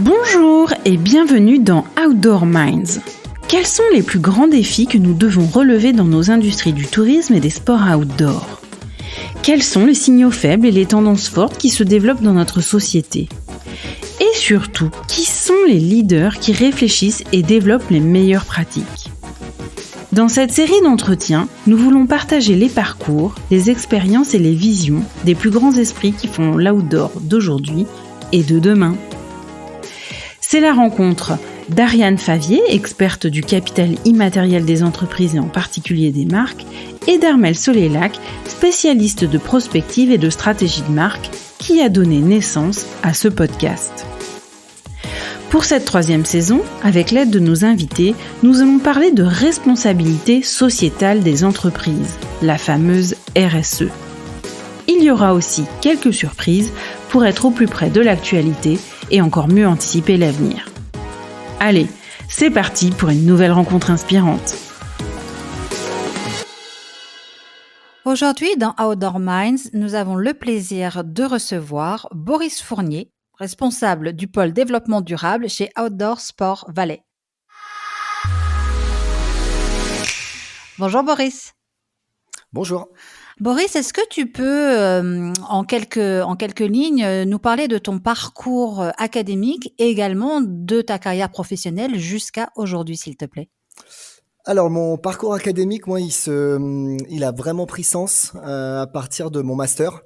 Bonjour et bienvenue dans Outdoor Minds. Quels sont les plus grands défis que nous devons relever dans nos industries du tourisme et des sports outdoor ? Quels sont les signaux faibles et les tendances fortes qui se développent dans notre société ? Et surtout, qui sont les leaders qui réfléchissent et développent les meilleures pratiques ? Dans cette série d'entretiens, nous voulons partager les parcours, les expériences et les visions des plus grands esprits qui font l'outdoor d'aujourd'hui et de demain. C'est la rencontre d'Ariane Favier, experte du capital immatériel des entreprises et en particulier des marques, et d'Armelle Solélac, spécialiste de prospective et de stratégie de marque, qui a donné naissance à ce podcast. Pour cette 3e saison, avec l'aide de nos invités, nous allons parler de responsabilité sociétale des entreprises, la fameuse RSE. Il y aura aussi quelques surprises pour être au plus près de l'actualité et encore mieux anticiper l'avenir. Allez, c'est parti pour une nouvelle rencontre inspirante. Aujourd'hui, dans Outdoor Minds, nous avons le plaisir de recevoir Boris Fournier, responsable du pôle développement durable chez Outdoor Sport Valais. Bonjour Boris. Bonjour. Boris, est-ce que tu peux, en quelques lignes, nous parler de ton parcours académique et également de ta carrière professionnelle jusqu'à aujourd'hui, s'il te plaît ? Alors, mon parcours académique, moi, il a vraiment pris sens à partir de mon master,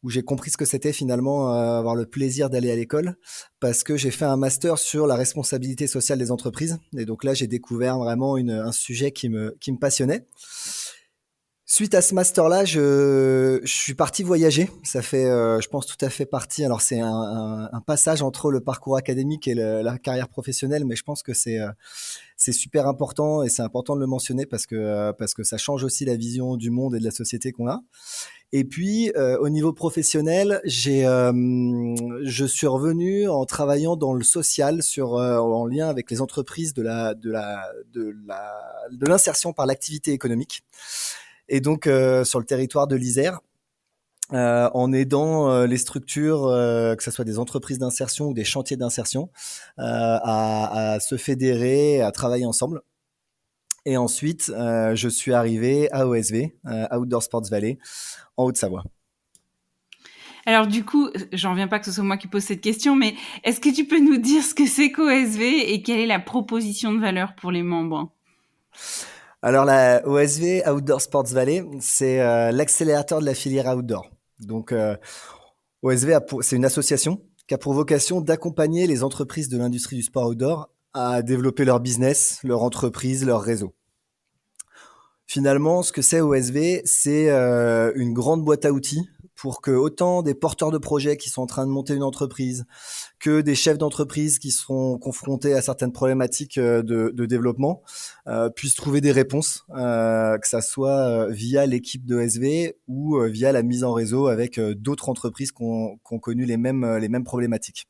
où j'ai compris ce que c'était finalement avoir le plaisir d'aller à l'école, parce que j'ai fait un master sur la responsabilité sociale des entreprises. Et donc là, j'ai découvert vraiment un sujet qui me passionnait. Suite à ce master-là, je suis parti voyager. Ça fait, je pense, tout à fait partie. Alors, c'est un passage entre le parcours académique et la carrière professionnelle, mais je pense que c'est super important et c'est important de le mentionner parce que ça change aussi la vision du monde et de la société qu'on a. Et puis, au niveau professionnel, je suis revenu en travaillant dans le social en lien avec les entreprises de l'insertion par l'activité économique. Et donc, sur le territoire de l'Isère, en aidant les structures, que ce soit des entreprises d'insertion ou des chantiers d'insertion, à se fédérer, à travailler ensemble. Et ensuite, je suis arrivé à OSV, Outdoor Sports Valais, en Haute-Savoie. Alors du coup, j'en reviens pas que ce soit moi qui pose cette question, mais est-ce que tu peux nous dire ce que c'est qu'OSV et quelle est la proposition de valeur pour les membres ? Alors, la OSV, Outdoor Sports Valais, c'est l'accélérateur de la filière outdoor. Donc, OSV, c'est une association qui a pour vocation d'accompagner les entreprises de l'industrie du sport outdoor à développer leur business, leur entreprise, leur réseau. Finalement, ce que c'est OSV, c'est une grande boîte à outils pour que autant des porteurs de projets qui sont en train de monter une entreprise que des chefs d'entreprise qui seront confrontés à certaines problématiques de développement puissent trouver des réponses, que ça soit via l'équipe d'OSV ou via la mise en réseau avec d'autres entreprises qui ont connu les mêmes problématiques.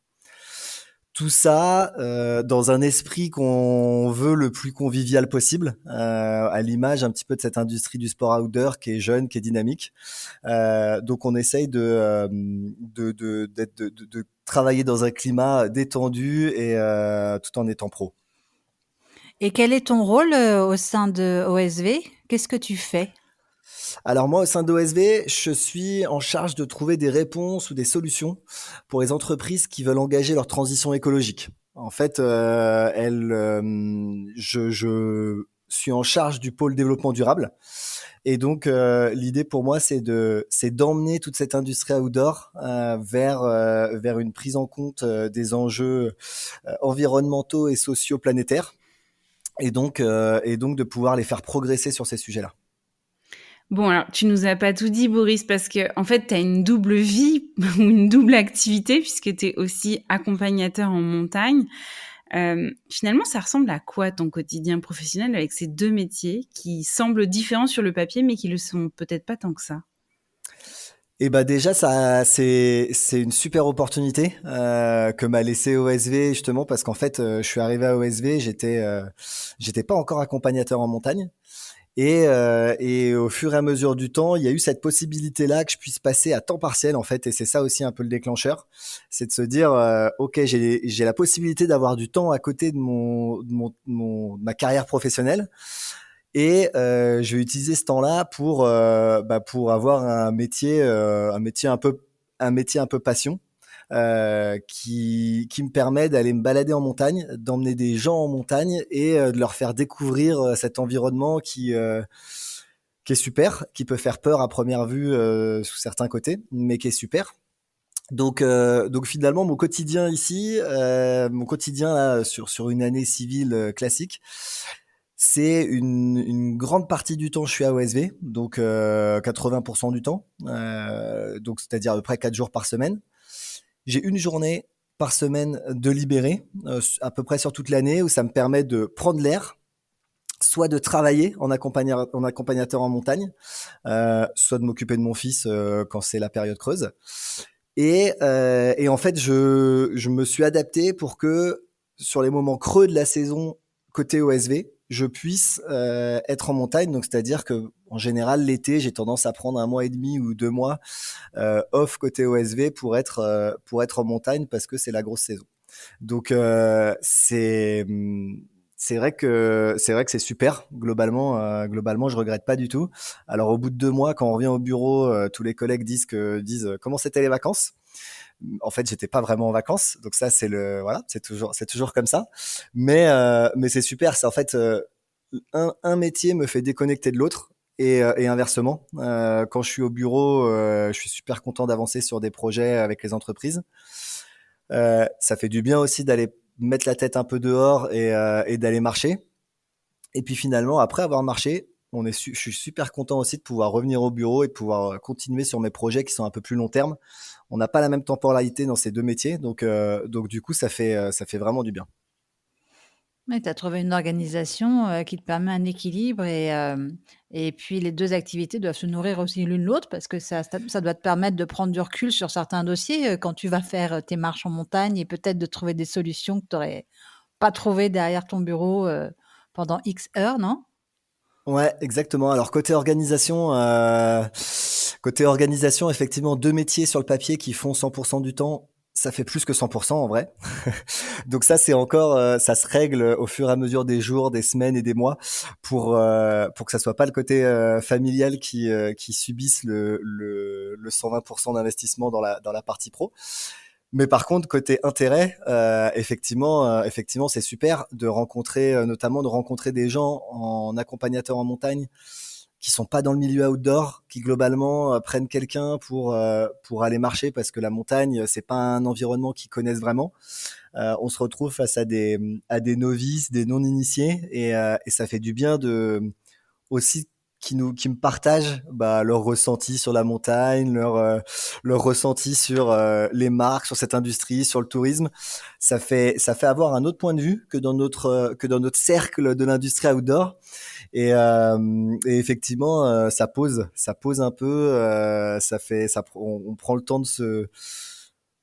Tout ça dans un esprit qu'on veut le plus convivial possible, à l'image un petit peu de cette industrie du sport outdoor qui est jeune, qui est dynamique. Donc on essaye de travailler dans un climat détendu et tout en étant pro. Et quel est ton rôle au sein de OSV ? Qu'est-ce que tu fais ? Alors moi, au sein d'OSV, je suis en charge de trouver des réponses ou des solutions pour les entreprises qui veulent engager leur transition écologique. En fait, je suis en charge du pôle développement durable. Et donc, l'idée pour moi, c'est d'emmener toute cette industrie outdoor vers une prise en compte des enjeux environnementaux et sociaux planétaires. Et donc de pouvoir les faire progresser sur ces sujets-là. Bon, alors, tu nous as pas tout dit, Boris, parce que en fait, tu as une double vie ou une double activité, puisque tu es aussi accompagnateur en montagne. Finalement, ça ressemble à quoi ton quotidien professionnel avec ces deux métiers qui semblent différents sur le papier, mais qui le sont peut-être pas tant que ça ? Et bah déjà, c'est une super opportunité que m'a laissé OSV justement parce qu'en fait, je suis arrivé à OSV, j'étais pas encore accompagnateur en montagne. Et au fur et à mesure du temps, il y a eu cette possibilité-là que je puisse passer à temps partiel, en fait. Et c'est ça aussi un peu le déclencheur. C'est de se dire, OK, j'ai la possibilité d'avoir du temps à côté de de ma carrière professionnelle. Et je vais utiliser ce temps-là pour avoir un métier un peu passion, qui me permet d'aller me balader en montagne, d'emmener des gens en montagne et de leur faire découvrir cet environnement qui est super, qui peut faire peur à première vue sous certains côtés, mais qui est super. Donc finalement, mon quotidien ici, mon quotidien là, sur une année civile classique, c'est une grande partie du temps, je suis à OSV, donc 80% du temps, donc c'est-à-dire à peu près 4 jours par semaine. J'ai une journée par semaine de libéré, à peu près sur toute l'année, où ça me permet de prendre l'air, soit de travailler en accompagnateur en montagne, soit de m'occuper de mon fils quand c'est la période creuse. Et en fait, je me suis adapté pour que sur les moments creux de la saison côté OSV, je puisse être en montagne. Donc, c'est-à-dire que en général, l'été, j'ai tendance à prendre 1 mois et demi ou 2 mois off côté OSV pour être en montagne parce que c'est la grosse saison. Donc, c'est vrai que c'est super. Globalement, je regrette pas du tout. Alors, au bout de 2 mois, quand on revient au bureau, tous les collègues disent comment c'était les vacances. En fait, j'étais pas vraiment en vacances, donc ça voilà, c'est toujours comme ça. Mais c'est super. C'est en fait un métier me fait déconnecter de l'autre. Et inversement, quand je suis au bureau, je suis super content d'avancer sur des projets avec les entreprises. Ça fait du bien aussi d'aller mettre la tête un peu dehors et d'aller marcher. Et puis finalement, après avoir marché, je suis super content aussi de pouvoir revenir au bureau et de pouvoir continuer sur mes projets qui sont un peu plus long terme. On n'a pas la même temporalité dans ces deux métiers, donc du coup, ça fait vraiment du bien. Oui, tu as trouvé une organisation, qui te permet un équilibre et puis les 2 activités doivent se nourrir aussi l'une l'autre parce que ça doit te permettre de prendre du recul sur certains dossiers, quand tu vas faire, tes marches en montagne et peut-être de trouver des solutions que tu aurais pas trouvées derrière ton bureau, pendant X heures, non? Ouais, exactement. Alors côté organisation, effectivement, deux métiers sur le papier qui font 100% du temps, ça fait plus que 100% en vrai. Donc ça, c'est encore, ça se règle au fur et à mesure des jours, des semaines et des mois pour que ça soit pas le côté familial qui subisse le 120% d'investissement dans la partie pro. Mais par contre, côté intérêt, effectivement, c'est super de rencontrer, notamment de rencontrer des gens en accompagnateur en montagne qui sont pas dans le milieu outdoor, qui globalement prennent quelqu'un pour aller marcher parce que la montagne, c'est pas un environnement qu'ils connaissent vraiment. On se retrouve face à des novices, des non-initiés, et ça fait du bien de aussi qui me partagent leur ressenti sur la montagne, leur ressenti sur les marques, sur cette industrie, sur le tourisme. Ça fait avoir un autre point de vue que dans notre cercle de l'industrie outdoor. Et effectivement, ça pose un peu. On prend le temps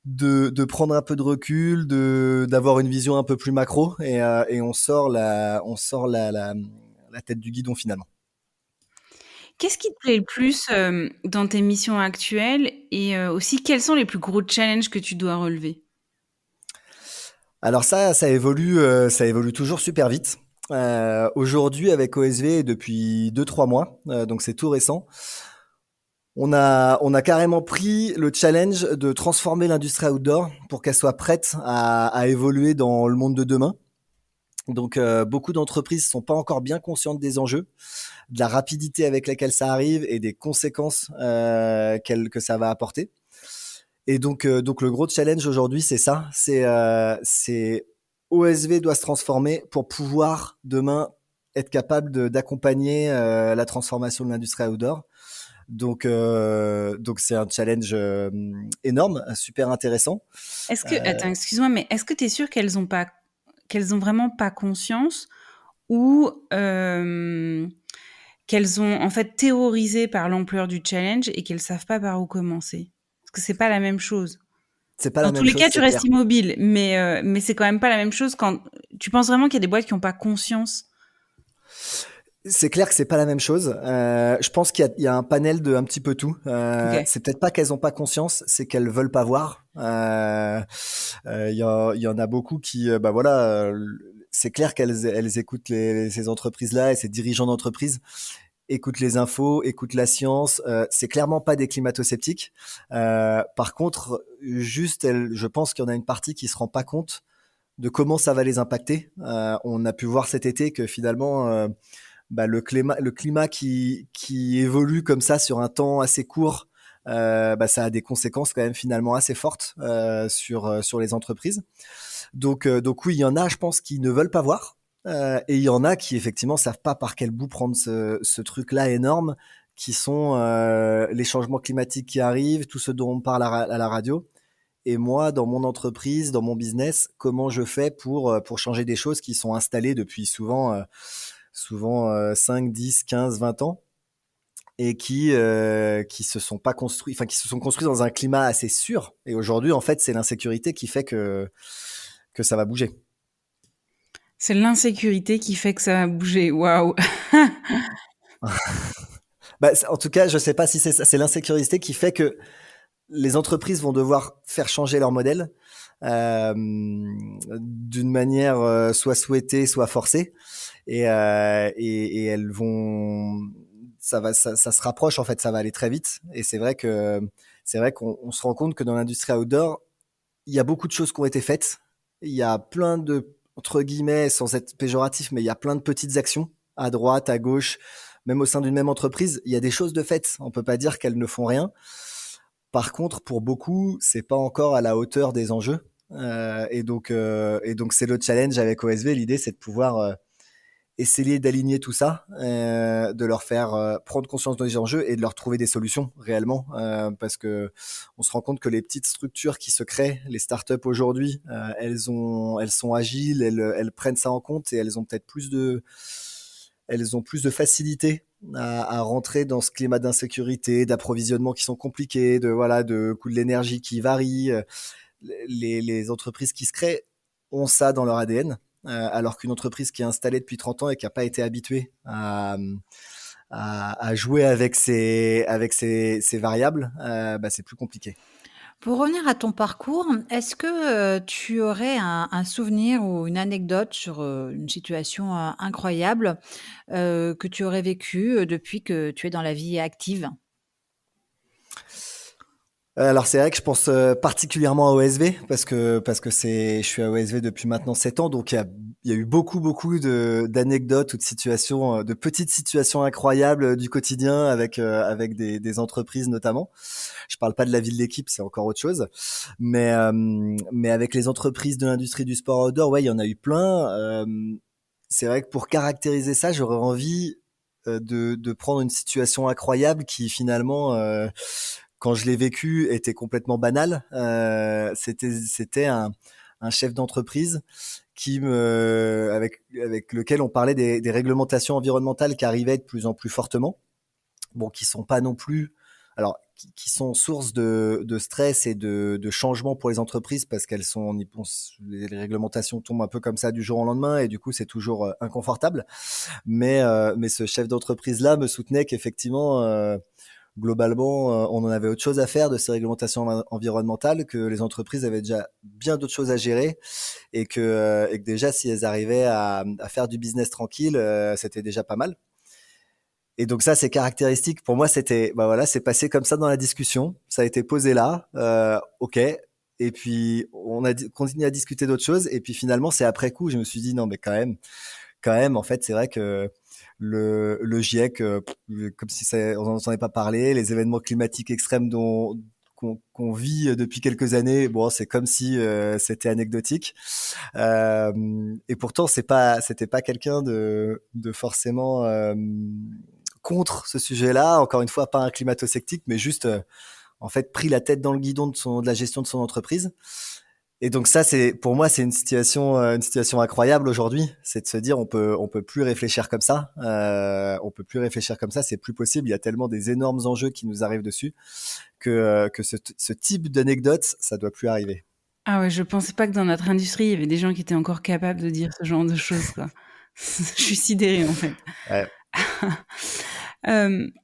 de prendre un peu de recul, d'avoir une vision un peu plus macro, et on sort la tête du guidon finalement. Qu'est-ce qui te plaît le plus dans tes missions actuelles et aussi quels sont les plus gros challenges que tu dois relever? Alors ça évolue toujours super vite. Aujourd'hui, avec OSV, depuis 2 3 mois, donc c'est tout récent, on a carrément pris le challenge de transformer l'industrie outdoor pour qu'elle soit prête à évoluer dans le monde de demain. Donc beaucoup d'entreprises sont pas encore bien conscientes des enjeux, de la rapidité avec laquelle ça arrive et des conséquences que ça va apporter. Et donc le gros challenge aujourd'hui, c'est ça, c'est OSV doit se transformer pour pouvoir demain être capable d'accompagner la transformation de l'industrie outdoor. Donc c'est un challenge énorme, super intéressant. Attends, excuse-moi, mais est-ce que tu es sûr qu'elles ont vraiment pas conscience ou qu'elles ont en fait terrorisé par l'ampleur du challenge et qu'elles savent pas par où commencer? Parce que c'est pas la même chose. C'est pas Dans la tous même les chose, cas, tu c'est clair. restes immobile, mais c'est quand même pas la même chose quand tu penses vraiment qu'il y a des boîtes qui ont pas conscience. C'est clair que c'est pas la même chose. Je pense qu'il y a un panel de un petit peu tout. Ok. C'est peut-être pas qu'elles ont pas conscience, c'est qu'elles veulent pas voir. Il y en a beaucoup qui, bah voilà, c'est clair qu'elles écoutent ces entreprises-là et ces dirigeants d'entreprise écoutent les infos, écoutent la science. C'est clairement pas des climato-sceptiques. Par contre, juste, je pense qu'il y en a une partie qui se rend pas compte de comment ça va les impacter. On a pu voir cet été que finalement, bah, le climat qui évolue comme ça sur un temps assez court, bah, ça a des conséquences quand même finalement assez fortes sur les entreprises. Donc oui, il y en a, je pense, qui ne veulent pas voir. Et il y en a qui effectivement savent pas par quel bout prendre ce truc-là énorme, qui sont les changements climatiques qui arrivent, tout ce dont on parle à la radio. Et moi, dans mon entreprise, dans mon business, comment je fais pour changer des choses qui sont installées depuis souvent 5, 10, 15, 20 ans et qui se sont pas construits, enfin qui se sont construits dans un climat assez sûr. Et aujourd'hui, en fait, c'est l'insécurité qui fait que ça va bouger. C'est l'insécurité qui fait que ça va bouger. Waouh. Bah, en tout cas, je sais pas si c'est ça. C'est l'insécurité qui fait que les entreprises vont devoir faire changer leur modèle d'une manière soit souhaitée, soit forcée, et elles vont, ça se rapproche en fait, ça va aller très vite. Et c'est vrai qu'on se rend compte que dans l'industrie outdoor, il y a beaucoup de choses qui ont été faites. Il y a plein de, entre guillemets, sans être péjoratif, mais il y a plein de petites actions à droite, à gauche, même au sein d'une même entreprise. Il y a des choses de faites. On peut pas dire qu'elles ne font rien. Par contre, pour beaucoup, c'est pas encore à la hauteur des enjeux. Et donc, c'est le challenge avec OSV. L'idée, c'est de pouvoir essayer d'aligner tout ça, de leur faire prendre conscience des enjeux et de leur trouver des solutions réellement, parce que on se rend compte que les petites structures qui se créent, les startups aujourd'hui, elles sont agiles, elles prennent ça en compte et elles ont plus de facilité à rentrer dans ce climat d'insécurité, d'approvisionnement qui sont compliqués, de coûts de l'énergie qui varient. Les entreprises qui se créent ont ça dans leur ADN, alors qu'une entreprise qui est installée depuis 30 ans et qui n'a pas été habituée à jouer avec ces variables, bah, c'est plus compliqué. Pour revenir à ton parcours, est-ce que, tu aurais un souvenir ou une anecdote sur, une situation, incroyable, que tu aurais vécue, depuis que tu es dans la vie active? Alors c'est vrai que je pense particulièrement à OSV parce que je suis à OSV depuis maintenant 7 ans, donc il y a eu beaucoup d'anecdotes ou de situations, de petites situations incroyables du quotidien avec des entreprises notamment. Je parle pas de la vie de l'équipe, c'est encore autre chose, mais avec les entreprises de l'industrie du sport outdoor, ouais, il y en a eu plein. C'est vrai que pour caractériser ça, j'aurais envie de prendre une situation incroyable qui finalement, quand je l'ai vécu, était complètement banale. C'était un chef d'entreprise avec lequel on parlait des réglementations environnementales qui arrivaient de plus en plus fortement. Bon, qui sont pas non plus, alors qui sont source de stress et de changement pour les entreprises parce les réglementations tombent un peu comme ça du jour au lendemain et du coup c'est toujours inconfortable. Mais ce chef d'entreprise là me soutenait qu'effectivement, globalement, on en avait autre chose à faire de ces réglementations environnementales, que les entreprises avaient déjà bien d'autres choses à gérer et que déjà si elles arrivaient à faire du business tranquille, c'était déjà pas mal. Et donc ça, c'est caractéristique. Pour moi, bah voilà, c'est passé comme ça dans la discussion. Ça a été posé là, ok. Et puis on a continué à discuter d'autres choses. Et puis finalement, c'est après coup, je me suis dit non, mais quand même, en fait, c'est vrai que le GIEC, comme si on n'en entendait pas parler, les événements climatiques extrêmes qu'on vit depuis quelques années, bon, c'est comme si c'était anecdotique. Et pourtant, c'était pas quelqu'un de forcément contre ce sujet-là. Encore une fois, pas un climato-sceptique, mais juste en fait pris la tête dans le guidon de la gestion de son entreprise. Et donc ça, pour moi, c'est une situation incroyable aujourd'hui. C'est de se dire, on peut plus réfléchir comme ça. On peut plus réfléchir comme ça. C'est plus possible. Il y a tellement des énormes enjeux qui nous arrivent dessus que ce type d'anecdote, ça doit plus arriver. Ah ouais, je pensais pas que dans notre industrie, il y avait des gens qui étaient encore capables de dire ce genre de choses, quoi. Je suis sidérée, en fait. Ouais.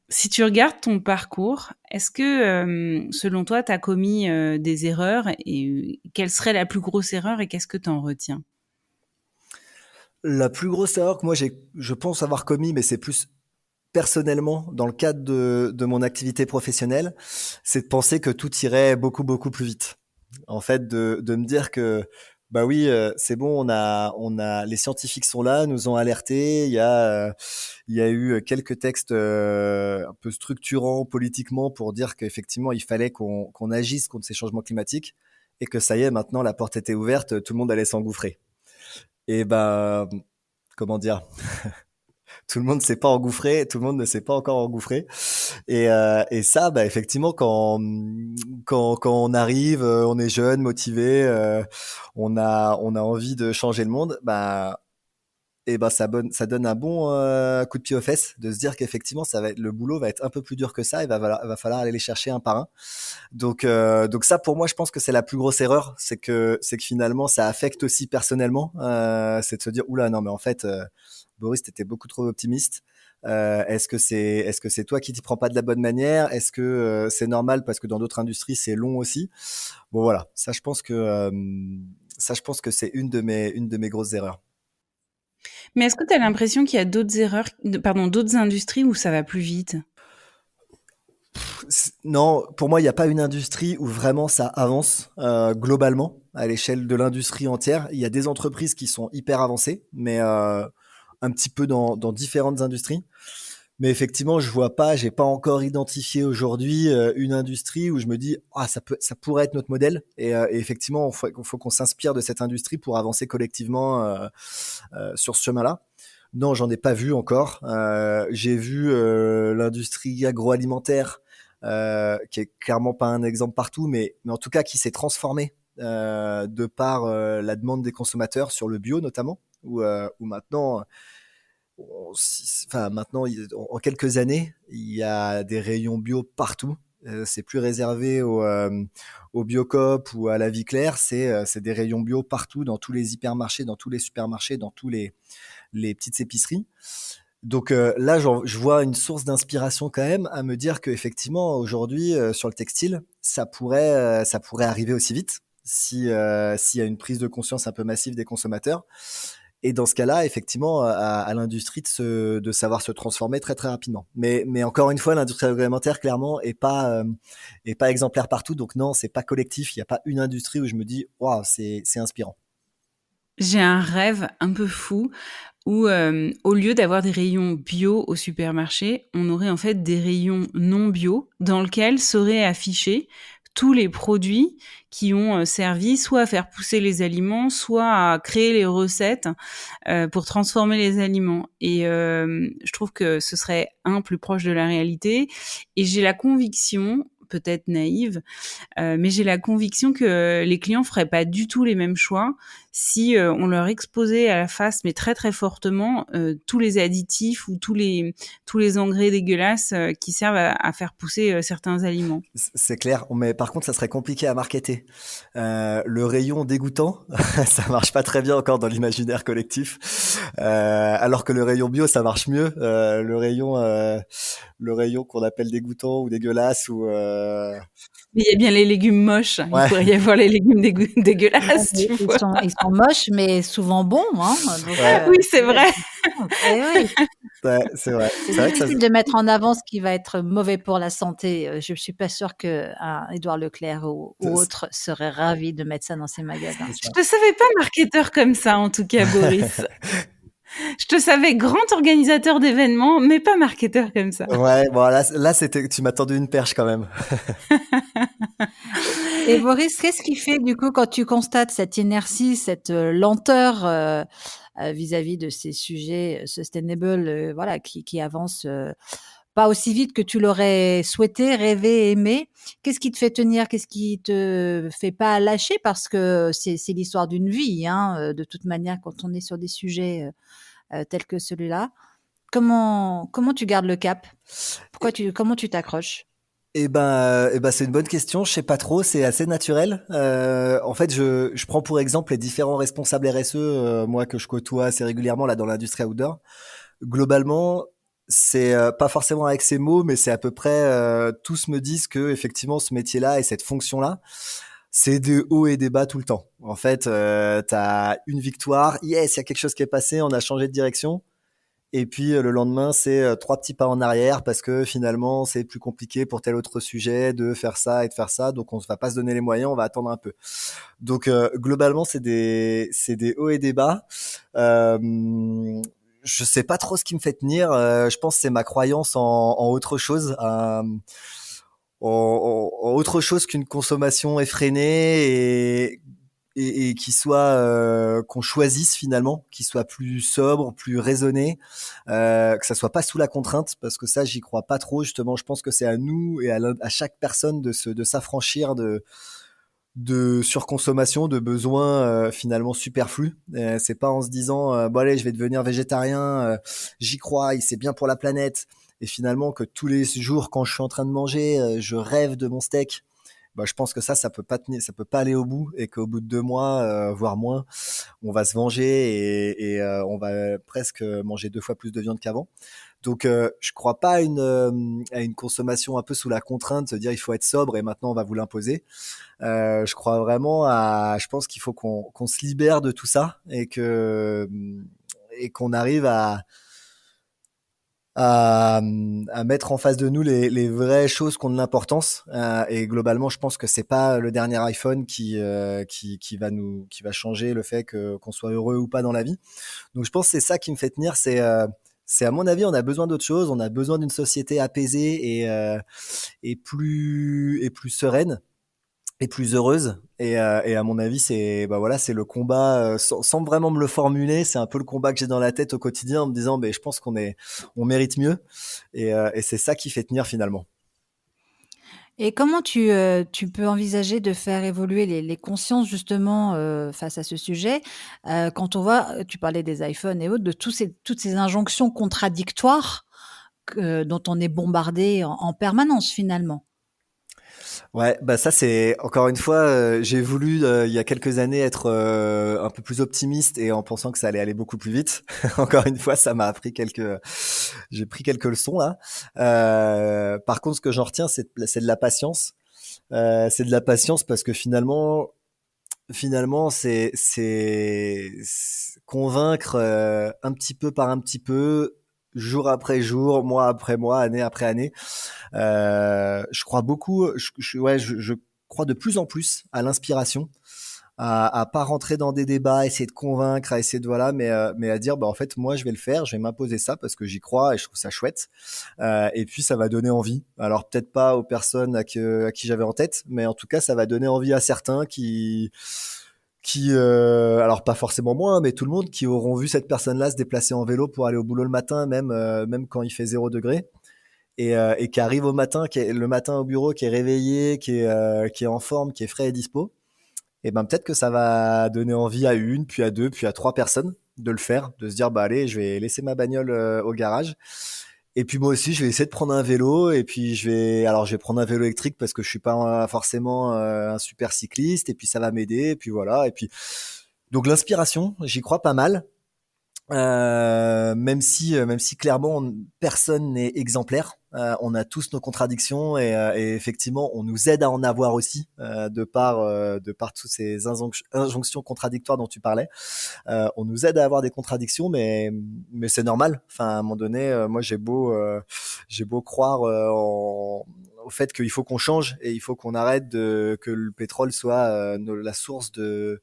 Si tu regardes ton parcours, est-ce que, selon toi, tu as commis, des erreurs et quelle serait la plus grosse erreur et qu'est-ce que tu en retiens? La plus grosse erreur que moi je pense avoir commis, mais c'est plus personnellement dans le cadre de mon activité professionnelle, c'est de penser que tout irait beaucoup, beaucoup plus vite. En fait, de me dire que, bah oui, c'est bon, les scientifiques sont là, nous ont alertés, il y a eu quelques textes un peu structurants politiquement pour dire qu'effectivement, il fallait qu'on agisse contre ces changements climatiques et que ça y est, maintenant, la porte était ouverte, tout le monde allait s'engouffrer. Et ben, comment dire, tout le monde s'est pas engouffré, tout le monde ne s'est pas encore engouffré. Et ça, bah, effectivement, quand on arrive, on est jeune, motivé, on a envie de changer le monde, bah, et ben ça donne un bon coup de pied aux fesses de se dire qu'effectivement le boulot va être un peu plus dur que ça, va falloir aller les chercher un par un. Donc ça pour moi je pense que c'est la plus grosse erreur, c'est que finalement ça affecte aussi personnellement, c'est de se dire oula non mais en fait Boris t'étais beaucoup trop optimiste. Est-ce que c'est toi qui t'y prends pas de la bonne manière? Est-ce que c'est normal parce que dans d'autres industries c'est long aussi? Bon voilà, ça je pense que c'est une de mes grosses erreurs. Mais est-ce que tu as l'impression qu'il y a d'autres industries où ça va plus vite? Non, pour moi, il n'y a pas une industrie où vraiment ça avance globalement à l'échelle de l'industrie entière. Il y a des entreprises qui sont hyper avancées, mais un petit peu dans différentes industries. Mais effectivement, j'ai pas encore identifié aujourd'hui une industrie où je me dis ah ça pourrait être notre modèle. Et effectivement, il faut qu'on s'inspire de cette industrie pour avancer collectivement sur ce chemin-là. Non, j'en ai pas vu encore. J'ai vu l'industrie agroalimentaire, qui est clairement pas un exemple partout, mais en tout cas qui s'est transformée de par la demande des consommateurs sur le bio notamment, où maintenant, maintenant, en quelques années, il y a des rayons bio partout. C'est plus réservé au Biocoop ou à la Vie Claire, c'est des rayons bio partout, dans tous les hypermarchés, dans tous les supermarchés, dans tous les petites épiceries. Donc là, je vois une source d'inspiration quand même à me dire qu'effectivement, aujourd'hui, sur le textile, ça pourrait arriver aussi vite s'il y a une prise de conscience un peu massive des consommateurs. Et dans ce cas-là, effectivement, à l'industrie de savoir se transformer très très rapidement. Mais encore une fois, l'industrie agroalimentaire, clairement, est pas exemplaire partout. Donc non, c'est pas collectif. Il n'y a pas une industrie où je me dis, waouh, c'est inspirant. J'ai un rêve un peu fou où, au lieu d'avoir des rayons bio au supermarché, on aurait en fait des rayons non bio dans lesquels seraient affichés tous les produits qui ont servi soit à faire pousser les aliments, soit à créer les recettes pour transformer les aliments. Et je trouve que ce serait, plus proche de la réalité. Et j'ai la conviction, peut-être naïve, mais j'ai la conviction que les clients feraient pas du tout les mêmes choix si on leur exposait à la face, mais très très fortement, tous les additifs ou tous les engrais dégueulasses qui servent à faire pousser certains aliments. C'est clair, mais par contre, ça serait compliqué à marketer. Le rayon dégoûtant, ça marche pas très bien encore dans l'imaginaire collectif. Alors que le rayon bio, ça marche mieux. Le rayon qu'on appelle dégoûtant ou dégueulasse ou Mais il y a bien les légumes moches, il ouais, pourrait y avoir les légumes dégueulasses, Ils tu ils vois? sont ils sont moches, mais souvent bons, hein, donc ouais, Oui, c'est vrai. eh oui, ouais, c'est vrai. c'est C'est vrai que ça. difficile de mettre en avant ce qui va être mauvais pour la santé. Je suis pas sûre qu'un Édouard Leclerc ou C'est autre serait ravi de mettre ça dans ses magasins. c'est Je ça. te savais pas marketeur comme ça, en tout cas, Boris. Je te savais grand organisateur d'événements, mais pas marketeur comme ça. Ouais, bon là tu m'as tendu une perche quand même. Et Boris, qu'est-ce qui fait du coup quand tu constates cette inertie, cette lenteur vis-à-vis de ces sujets sustainable, voilà, qui avancent pas aussi vite que tu l'aurais souhaité, rêvé, aimé? Qu'est-ce qui te fait tenir? Qu'est-ce qui te fait pas lâcher? Parce que c'est l'histoire d'une vie, hein, de toute manière, quand on est sur des sujets tels que celui-là. Comment tu gardes le cap? Comment tu t'accroches? Eh ben, c'est une bonne question. Je sais pas trop. C'est assez naturel. En fait, je prends pour exemple les différents responsables RSE, moi que je côtoie assez régulièrement là dans l'industrie outdoor. Globalement, c'est pas forcément avec ces mots, mais c'est à peu près tous me disent que effectivement ce métier-là et cette fonction-là, c'est des hauts et des bas tout le temps. En fait, t'as une victoire, yes, il y a quelque chose qui est passé, on a changé de direction. Et puis le lendemain, c'est trois petits pas en arrière parce que finalement, c'est plus compliqué pour tel autre sujet de faire ça et de faire ça. Donc on ne va pas se donner les moyens, on va attendre un peu. Donc globalement, c'est des hauts et des bas. Je sais pas trop ce qui me fait tenir. Je pense que c'est ma croyance en autre chose, en autre chose qu'une consommation effrénée et qui soit qu'on choisisse finalement, qui soit plus sobre, plus raisonné, que ça soit pas sous la contrainte, parce que ça j'y crois pas trop justement. Je pense que c'est à nous et à chaque personne de s'affranchir de surconsommation, de besoins finalement superflus. C'est pas en se disant bon allez je vais devenir végétarien, j'y crois, c'est bien pour la planète. Et finalement que tous les jours quand je suis en train de manger, je rêve de mon steak. Bah, je pense que ça peut pas tenir, ça peut pas aller au bout et qu'au bout de 2 mois, voire moins, on va se venger et on va presque manger 2 fois plus de viande qu'avant. Donc, je crois pas à une consommation un peu sous la contrainte, se dire il faut être sobre et maintenant on va vous l'imposer. Je crois vraiment je pense qu'il faut qu'on se libère de tout ça et qu'on arrive à mettre en face de nous les vraies choses qui ont de l'importance. Et globalement, je pense que c'est pas le dernier iPhone qui va changer le fait qu'on soit heureux ou pas dans la vie. Donc je pense que c'est ça qui me fait tenir. C'est à mon avis, on a besoin d'autre chose. On a besoin d'une société apaisée et plus sereine et plus heureuse. Et à mon avis, c'est bah voilà, c'est le combat sans vraiment me le formuler. C'est un peu le combat que j'ai dans la tête au quotidien en me disant, je pense on mérite mieux. Et c'est ça qui fait tenir finalement. Et comment tu peux envisager de faire évoluer les consciences justement, face à ce sujet? Quand on voit, tu parlais des iPhones et autres, de toutes ces injonctions contradictoires dont on est bombardé en permanence finalement. Ouais, bah ça c'est encore une fois, j'ai voulu il y a quelques années être un peu plus optimiste et en pensant que ça allait aller beaucoup plus vite. Encore une fois, ça m'a appris j'ai pris quelques leçons là. Par contre, ce que j'en retiens, c'est de la patience. C'est de la patience parce que finalement, c'est convaincre un petit peu par un petit peu, jour après jour, mois après mois, année après année. Je crois beaucoup, ouais, je crois de plus en plus à l'inspiration, à pas rentrer dans des débats, essayer de convaincre, à essayer de voilà, mais à dire bah en fait moi je vais le faire, je vais m'imposer ça parce que j'y crois et je trouve ça chouette. Et puis ça va donner envie. Alors peut-être pas aux personnes à qui j'avais en tête, mais en tout cas ça va donner envie à certains alors pas forcément moi, mais tout le monde qui auront vu cette personne-là se déplacer en vélo pour aller au boulot le matin, même quand il fait 0 degré et qui arrive qui est le matin au bureau, qui est réveillé, qui est en forme, qui est frais et dispo, et ben peut-être que ça va donner envie à une, puis à deux, puis à trois personnes de le faire, de se dire bah allez, je vais laisser ma bagnole au garage. Et puis moi aussi, je vais essayer de prendre un vélo. Et puis je vais prendre un vélo électrique parce que je suis pas forcément un super cycliste. Et puis ça va m'aider. Et puis voilà. Et puis donc l'inspiration, j'y crois pas mal. Même si clairement personne n'est exemplaire, on a tous nos contradictions et effectivement on nous aide à en avoir aussi de par toutes ces injonctions contradictoires dont tu parlais. On nous aide à avoir des contradictions, mais c'est normal. Enfin, à un moment donné, moi j'ai beau croire au fait qu'il faut qu'on change et il faut qu'on arrête que le pétrole soit la source de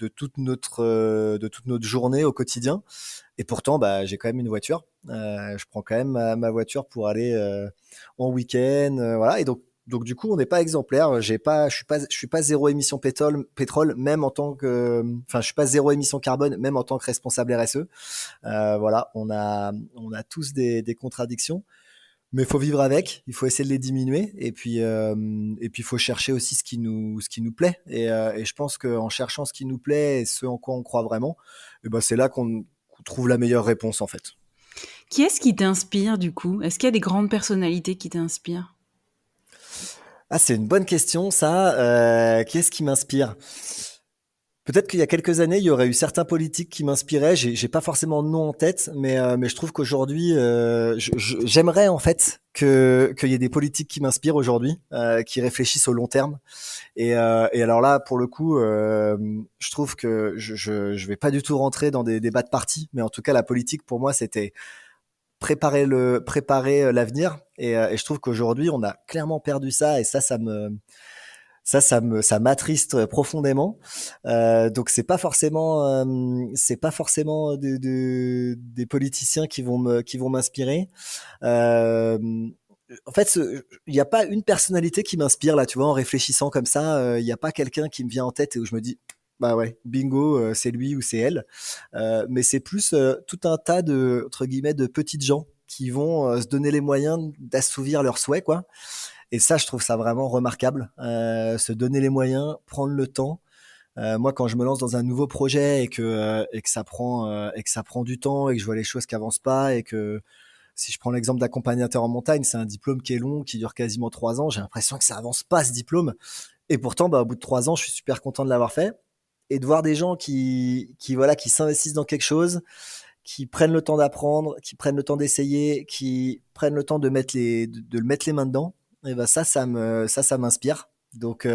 toute notre journée au quotidien. Et pourtant, bah, j'ai quand même une voiture. Je prends quand même ma voiture pour aller en week-end, voilà. Et donc du coup, on n'est pas exemplaire. Je suis pas zéro émission pétrole, même en tant que, enfin, je suis pas zéro émission carbone, même en tant que responsable RSE. Voilà, on a tous des contradictions. Mais il faut vivre avec, il faut essayer de les diminuer et puis il faut chercher aussi ce qui nous plaît. Et je pense qu'en cherchant ce qui nous plaît et ce en quoi on croit vraiment, et ben c'est là qu'on trouve la meilleure réponse en fait. Qui est-ce qui t'inspire du coup? Est-ce qu'il y a des grandes personnalités qui t'inspirent? Ah, c'est une bonne question ça. Qui est-ce qui m'inspire? Peut-être qu'il y a quelques années, il y aurait eu certains politiques qui m'inspiraient. J'ai pas forcément de nom en tête, mais je trouve qu'aujourd'hui, j'aimerais en fait qu'il y ait des politiques qui m'inspirent aujourd'hui, qui réfléchissent au long terme. Et alors là, pour le coup, je trouve que je vais pas du tout rentrer dans des débats de parti, mais en tout cas, la politique pour moi, c'était préparer l'avenir. Et je trouve qu'aujourd'hui, on a clairement perdu ça, et ça m'attriste profondément. Donc c'est pas forcément des politiciens qui vont m'inspirer. Euh, En fait, il n'y a pas une personnalité qui m'inspire là, tu vois, en réfléchissant comme ça. Il n'y a pas quelqu'un qui me vient en tête et où je me dis, bah ouais, bingo, c'est lui ou c'est elle. Mais c'est plus tout un tas de entre guillemets de petites gens qui vont se donner les moyens d'assouvir leurs souhaits, quoi. Et ça, je trouve ça vraiment remarquable. Se donner les moyens, prendre le temps. Moi, quand je me lance dans un nouveau projet et que ça prend du temps et que je vois les choses qui avancent pas et que si je prends l'exemple d'accompagnateur en montagne, c'est un diplôme qui est long, qui dure quasiment 3 ans. J'ai l'impression que ça avance pas ce diplôme. Et pourtant, bah, au bout de 3 ans, je suis super content de l'avoir fait et de voir des gens qui s'investissent dans quelque chose, qui prennent le temps d'apprendre, qui prennent le temps d'essayer, qui prennent le temps de le mettre les mains dedans. Et ben ça m'inspire. Donc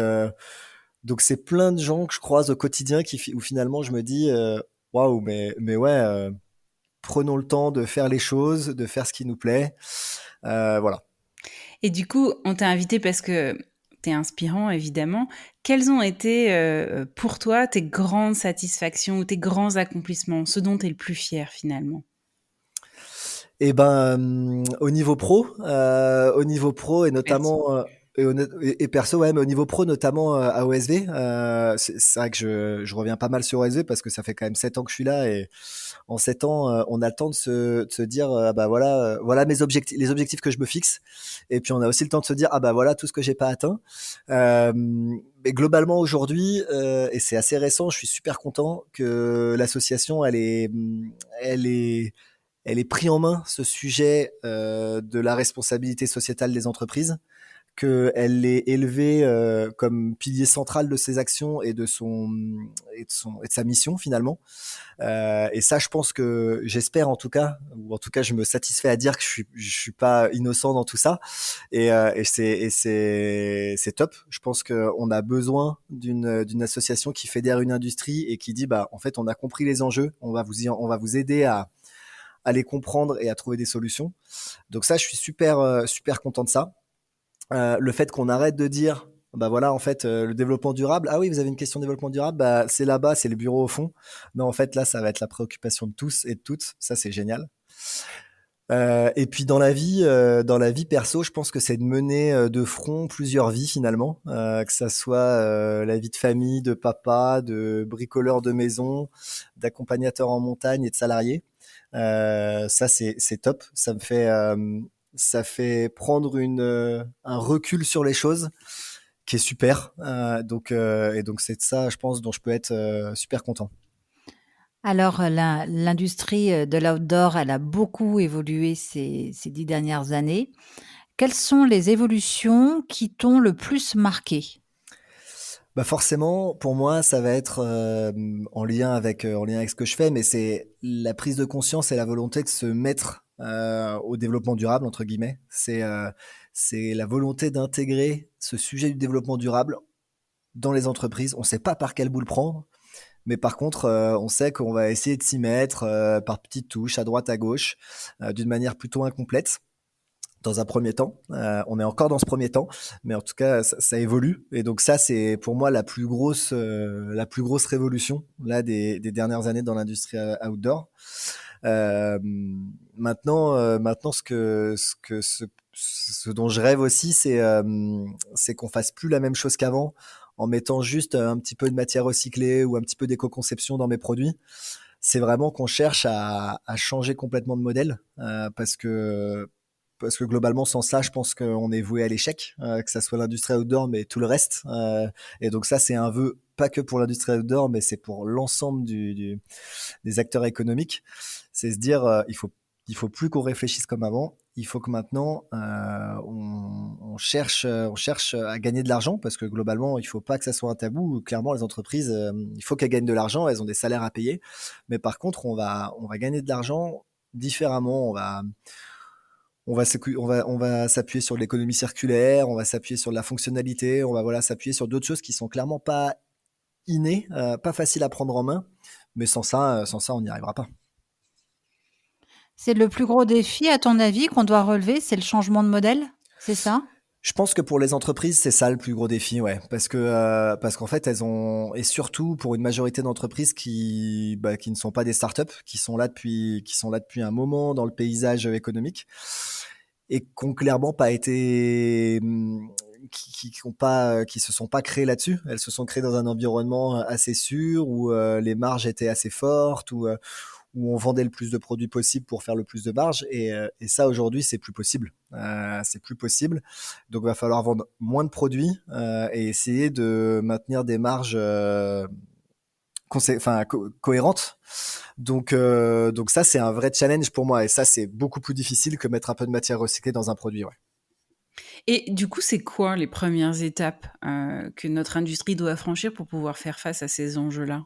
c'est plein de gens que je croise au quotidien où finalement je me dis waouh, mais ouais, prenons le temps de faire les choses, de faire ce qui nous plaît. Voilà. Et du coup, on t'a invité parce que t'es inspirant, évidemment. Quelles ont été pour toi tes grandes satisfactions ou tes grands accomplissements, ce dont t'es le plus fier finalement? Et ben, au niveau pro et Perso. notamment et perso, ouais, mais au niveau pro, notamment à OSV, c'est vrai que je reviens pas mal sur OSV parce que ça fait quand même 7 ans que je suis là et en 7 ans, on a le temps de se dire, ah bah voilà, voilà les objectifs que je me fixe. Et puis on a aussi le temps de se dire, ah bah voilà tout ce que j'ai pas atteint. Mais globalement aujourd'hui, et c'est assez récent, je suis super content que l'association, elle est elle est pris en main ce sujet de la responsabilité sociétale des entreprises, qu'elle l'ait élevé comme pilier central de ses actions et de sa mission finalement. Et ça, je pense que j'espère en tout cas, ou en tout cas, je me satisfais à dire que je suis pas innocent dans tout ça. C'est top. Je pense qu'on a besoin d'une association qui fédère une industrie et qui dit, bah, en fait, on a compris les enjeux, on va vous aider à les comprendre et à trouver des solutions. Donc ça, je suis super content de ça. Le fait qu'on arrête de dire, bah voilà, en fait, le développement durable, ah oui, vous avez une question de développement durable, bah c'est là-bas, c'est le bureau au fond. Non, en fait, là, ça va être la préoccupation de tous et de toutes. Ça, c'est génial. Et puis dans la vie perso, je pense que c'est de mener de front plusieurs vies finalement, que ça soit la vie de famille, de papa, de bricoleur de maison, d'accompagnateur en montagne et de salarié. Ça c'est top. Ça fait prendre un recul sur les choses qui est super. Et donc c'est de ça, je pense, dont je peux être super content. Alors, l'industrie, de l'outdoor, elle a beaucoup évolué ces 10 dernières années. Quelles sont les évolutions qui t'ont le plus marqué? Bah forcément, pour moi, ça va être en lien avec ce que je fais, mais c'est la prise de conscience et la volonté de se mettre au développement durable entre guillemets. C'est la volonté d'intégrer ce sujet du développement durable dans les entreprises. On ne sait pas par quel bout le prendre, mais par contre, on sait qu'on va essayer de s'y mettre par petites touches, à droite, à gauche, d'une manière plutôt incomplète dans un premier temps. On est encore dans ce premier temps, mais en tout cas, ça évolue. Et donc ça, c'est pour moi la plus grosse révolution là des dernières années dans l'industrie outdoor. Euh, maintenant, ce dont je rêve aussi, c'est qu'on fasse plus la même chose qu'avant, en mettant juste un petit peu de matière recyclée ou un petit peu d'éco-conception dans mes produits. C'est vraiment qu'on cherche à changer complètement de modèle, parce que globalement, sans ça, je pense qu'on est voué à l'échec, que ça soit l'industrie outdoor, mais tout le reste. Et donc ça, c'est un vœu pas que pour l'industrie outdoor, mais c'est pour l'ensemble des acteurs économiques. C'est se dire, il faut plus qu'on réfléchisse comme avant. il faut que maintenant on cherche à gagner de l'argent parce que globalement, il faut pas que ça soit un tabou. Clairement, les entreprises, il faut qu'elles gagnent de l'argent, elles ont des salaires à payer. Mais par contre, on va gagner de l'argent différemment. On va s'appuyer sur l'économie circulaire, on va s'appuyer sur de la fonctionnalité, on va voilà, s'appuyer sur d'autres choses qui sont clairement pas innées, pas faciles à prendre en main. Mais sans ça, on n'y arrivera pas. C'est le plus gros défi, à ton avis, qu'on doit relever, c'est le changement de modèle? C'est ça? Je pense que pour les entreprises, c'est ça le plus gros défi, ouais, parce qu'en fait, elles ont et surtout pour une majorité d'entreprises qui ne sont pas des startups, qui sont là depuis un moment dans le paysage économique et qui ont clairement pas été, qui se sont pas créées là-dessus. Elles se sont créées dans un environnement assez sûr où les marges étaient assez fortes, où on vendait le plus de produits possible pour faire le plus de marge. Et ça, aujourd'hui, c'est plus possible. C'est plus possible. Donc, il va falloir vendre moins de produits et essayer de maintenir des marges cohérentes. Donc ça, c'est un vrai challenge pour moi. Et ça, c'est beaucoup plus difficile que mettre un peu de matière recyclée dans un produit. Ouais. Et du coup, c'est quoi les premières étapes que notre industrie doit franchir pour pouvoir faire face à ces enjeux-là?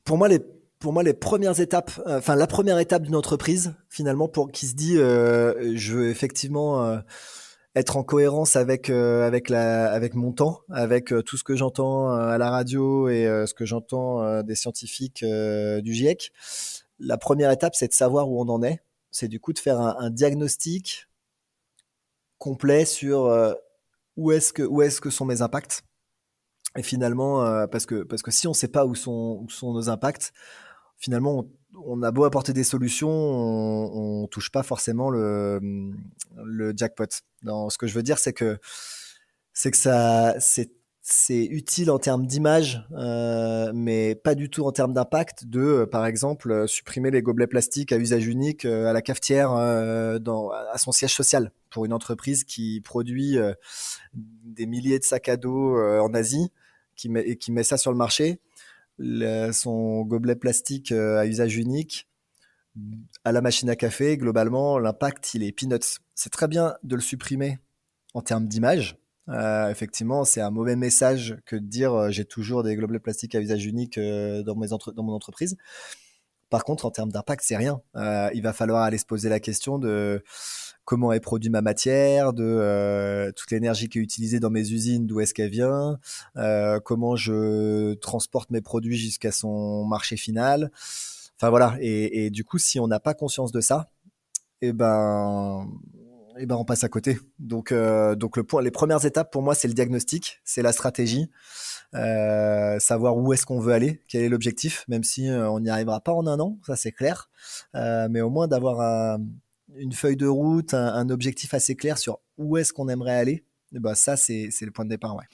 Pour moi, les premières étapes, enfin la première étape d'une entreprise, finalement, pour qui se dit, je veux effectivement être en cohérence avec mon temps, avec tout ce que j'entends à la radio et ce que j'entends des scientifiques du GIEC. La première étape, c'est de savoir où on en est. C'est du coup de faire un diagnostic complet sur où est-ce que sont mes impacts. Et finalement, parce que si on ne sait pas où sont nos impacts, finalement, on a beau apporter des solutions, on touche pas forcément le jackpot. Non, ce que je veux dire, c'est que ça, c'est utile en termes d'image, mais pas du tout en termes d'impact par exemple, supprimer les gobelets plastiques à usage unique à la cafetière à son siège social pour une entreprise qui produit des milliers de sacs à dos en Asie, qui met ça sur le marché. Son gobelet plastique à usage unique à la machine à café, globalement, l'impact, il est peanuts. C'est très bien de le supprimer en termes d'image. Effectivement, c'est un mauvais message que de dire j'ai toujours des gobelets plastiques à usage unique dans mon entreprise. Par contre, en termes d'impact, c'est rien. Il va falloir aller se poser la question de comment est produite ma matière, de toute l'énergie qui est utilisée dans mes usines, d'où est-ce qu'elle vient, comment je transporte mes produits jusqu'à son marché final. Enfin voilà. Et du coup, si on n'a pas conscience de ça, on passe à côté. Donc les premières étapes pour moi, c'est le diagnostic, c'est la stratégie, savoir où est-ce qu'on veut aller, quel est l'objectif, même si on n'y arrivera pas en un an, ça c'est clair, mais au moins d'avoir une feuille de route, un objectif assez clair sur où est-ce qu'on aimerait aller. Ça c'est le point de départ, ouais.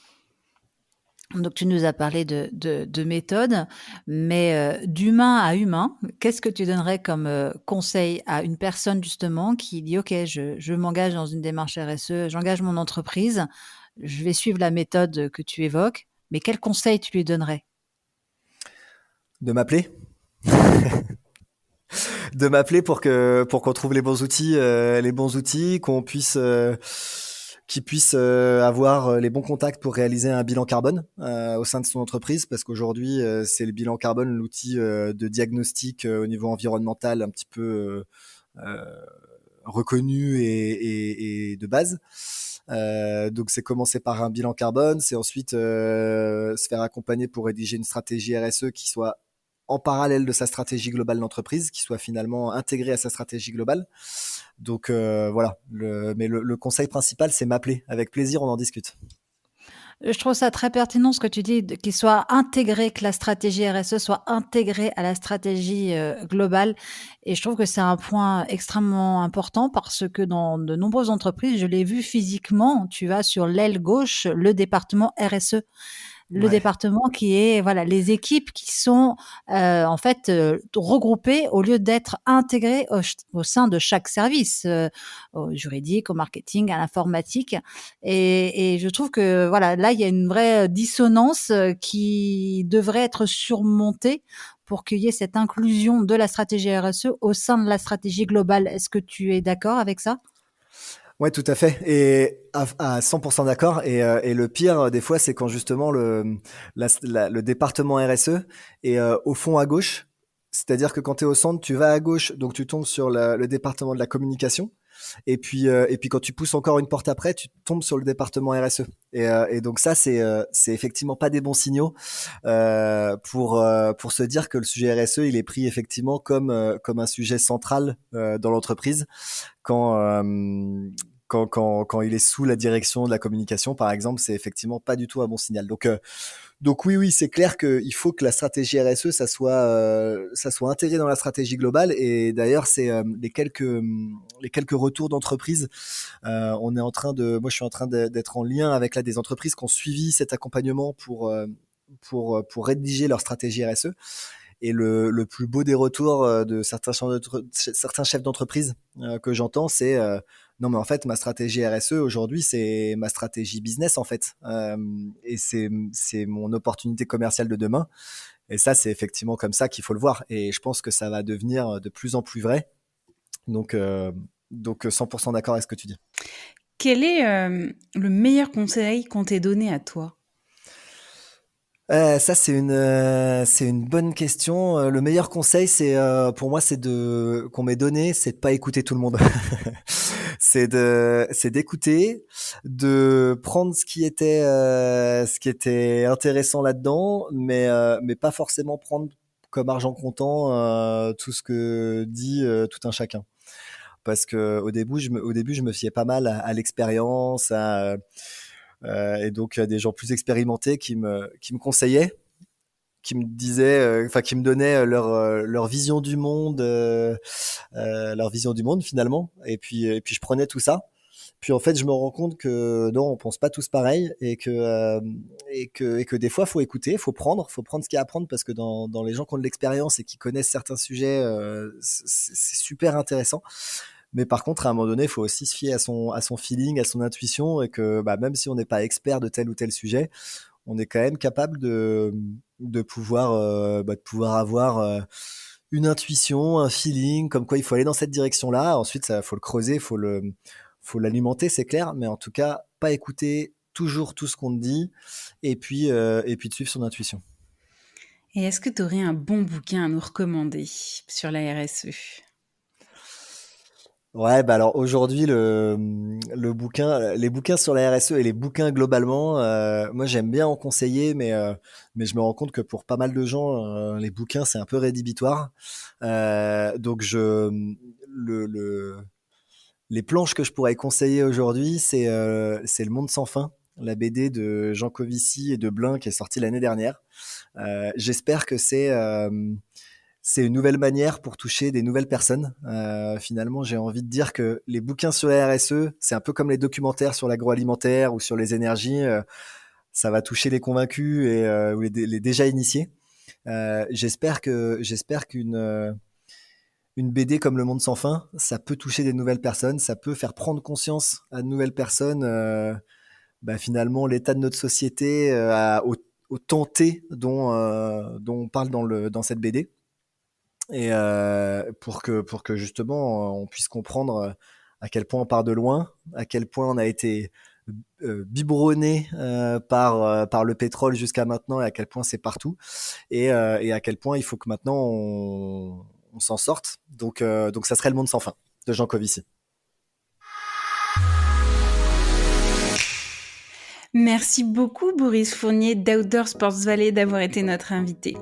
Donc tu nous as parlé de méthode, mais d'humain à humain, qu'est-ce que tu donnerais comme, conseil à une personne justement qui dit: «OK, je m'engage dans une démarche RSE, j'engage mon entreprise, je vais suivre la méthode que tu évoques», mais quel conseil tu lui donnerais? De m'appeler de m'appeler pour qu'on trouve les bons outils, qu'il puisse avoir les bons contacts pour réaliser un bilan carbone au sein de son entreprise, parce qu'aujourd'hui, c'est le bilan carbone, l'outil de diagnostic au niveau environnemental un petit peu reconnu et de base. Donc c'est commencer par un bilan carbone, c'est ensuite se faire accompagner pour rédiger une stratégie RSE qui soit en parallèle de sa stratégie globale d'entreprise, qui soit finalement intégrée à sa stratégie globale. Donc voilà, mais le conseil principal, c'est m'appeler. Avec plaisir, on en discute. Je trouve ça très pertinent ce que tu dis, qu'il soit intégré, que la stratégie RSE soit intégrée à la stratégie, globale, et je trouve que c'est un point extrêmement important parce que dans de nombreuses entreprises, je l'ai vu physiquement, tu as sur l'aile gauche le département RSE. Le département qui est, voilà, les équipes qui sont en fait regroupées au lieu d'être intégrées au sein de chaque service, au juridique, au marketing, à l'informatique. Et je trouve que voilà, là il y a une vraie dissonance qui devrait être surmontée pour qu'il y ait cette inclusion de la stratégie RSE au sein de la stratégie globale. Est-ce que tu es d'accord avec ça? Ouais, tout à fait. Et à 100% d'accord. Et le pire, des fois, c'est quand justement le département RSE est au fond à gauche. C'est-à-dire que quand tu es au centre, tu vas à gauche, donc tu tombes sur le département de la communication. Et puis quand tu pousses encore une porte après, tu tombes sur le département RSE. Et donc ça, c'est effectivement pas des bons signaux pour se dire que le sujet RSE, il est pris effectivement comme un sujet central dans l'entreprise quand il est sous la direction de la communication, par exemple, c'est effectivement pas du tout un bon signal. Donc oui, c'est clair qu'il faut que la stratégie RSE, ça soit intégré dans la stratégie globale. Et d'ailleurs, c'est les quelques retours d'entreprise. Moi, je suis en train d'être en lien avec des entreprises qui ont suivi cet accompagnement pour rédiger leur stratégie RSE. Et le plus beau des retours de certains chefs d'entreprise que j'entends, c'est non mais en fait ma stratégie RSE aujourd'hui c'est ma stratégie business en fait et c'est mon opportunité commerciale de demain. Et ça c'est effectivement comme ça qu'il faut le voir. Et je pense que ça va devenir de plus en plus vrai. Donc 100% d'accord avec ce que tu dis. Quel est le meilleur conseil qu'on t'ait donné à toi ? Ça c'est une bonne question. Le meilleur conseil pour moi qu'on m'ait donné, c'est de pas écouter tout le monde. c'est d'écouter, de prendre ce qui était intéressant là-dedans, mais pas forcément prendre comme argent comptant tout ce que dit tout un chacun. Parce que au début je me fiais pas mal à l'expérience, et donc des gens plus expérimentés qui me conseillaient, qui me disaient, qui me donnaient leur vision du monde, finalement. Et puis je prenais tout ça. Puis en fait, je me rends compte que non, on pense pas tous pareil, et que des fois, faut écouter, faut prendre ce qu'il y a à prendre, parce que dans les gens qui ont de l'expérience et qui connaissent certains sujets, c'est super intéressant. Mais par contre, à un moment donné, il faut aussi se fier à son feeling, à son intuition, et que même si on n'est pas expert de tel ou tel sujet, on est quand même capable de pouvoir avoir une intuition, un feeling, comme quoi il faut aller dans cette direction-là. Ensuite, ça, faut le creuser, faut l'alimenter, c'est clair, mais en tout cas, pas écouter toujours tout ce qu'on te dit, et puis de suivre son intuition. Et est-ce que tu aurais un bon bouquin à nous recommander sur la RSE ? Ouais, alors aujourd'hui les bouquins sur la RSE et les bouquins globalement, moi j'aime bien en conseiller, mais je me rends compte que pour pas mal de gens, les bouquins c'est un peu rédhibitoire. Donc les planches que je pourrais conseiller aujourd'hui, c'est Le Monde sans fin, la BD de Jean Covici et de Blin qui est sortie l'année dernière. J'espère que c'est une nouvelle manière pour toucher des nouvelles personnes. Finalement, j'ai envie de dire que les bouquins sur la RSE, c'est un peu comme les documentaires sur l'agroalimentaire ou sur les énergies. Ça va toucher les convaincus ou les déjà initiés. J'espère qu'une BD comme Le Monde sans fin, ça peut toucher des nouvelles personnes, ça peut faire prendre conscience à de nouvelles personnes finalement l'état de notre société, au tenté dont on parle dans cette BD. Et pour que justement on puisse comprendre à quel point on part de loin, à quel point on a été biberonné par le pétrole jusqu'à maintenant, et à quel point c'est partout, et à quel point il faut que maintenant on s'en sorte. Donc ça serait Le Monde sans fin de Jean Covici. Merci beaucoup Boris Fournier d'Outdoor Sports Valley d'avoir été notre invité.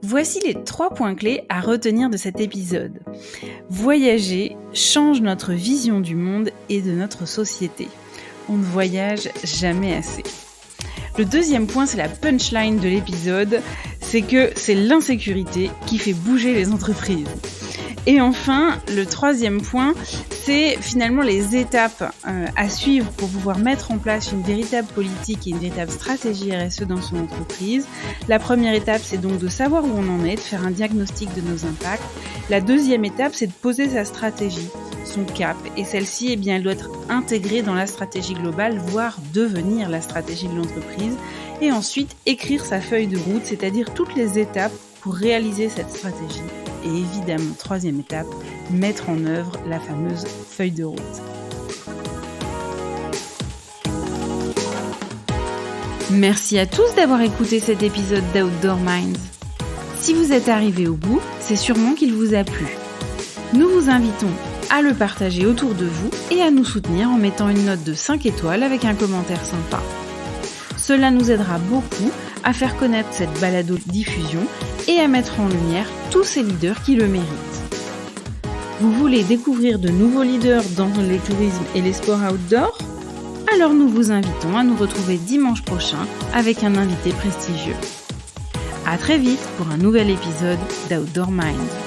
Voici les 3 points clés à retenir de cet épisode. Voyager change notre vision du monde et de notre société. On ne voyage jamais assez. Le deuxième point, c'est la punchline de l'épisode, c'est que c'est l'insécurité qui fait bouger les entreprises. Et enfin, le troisième point, c'est finalement les étapes à suivre pour pouvoir mettre en place une véritable politique et une véritable stratégie RSE dans son entreprise. La première étape, c'est donc de savoir où on en est, de faire un diagnostic de nos impacts. La deuxième étape, c'est de poser sa stratégie, son cap, et celle-ci, elle doit être intégrée dans la stratégie globale, voire devenir la stratégie de l'entreprise. Et ensuite, écrire sa feuille de route, c'est-à-dire toutes les étapes pour réaliser cette stratégie. Et évidemment, troisième étape, mettre en œuvre la fameuse feuille de route. Merci à tous d'avoir écouté cet épisode d'Outdoor Minds. Si vous êtes arrivé au bout, c'est sûrement qu'il vous a plu. Nous vous invitons à le partager autour de vous et à nous soutenir en mettant une note de 5 étoiles avec un commentaire sympa. Cela nous aidera beaucoup à faire connaître cette balado-diffusion et à mettre en lumière tous ces leaders qui le méritent. Vous voulez découvrir de nouveaux leaders dans les tourismes et les sports outdoor ? Alors nous vous invitons à nous retrouver dimanche prochain avec un invité prestigieux. À très vite pour un nouvel épisode d'Outdoor Minds.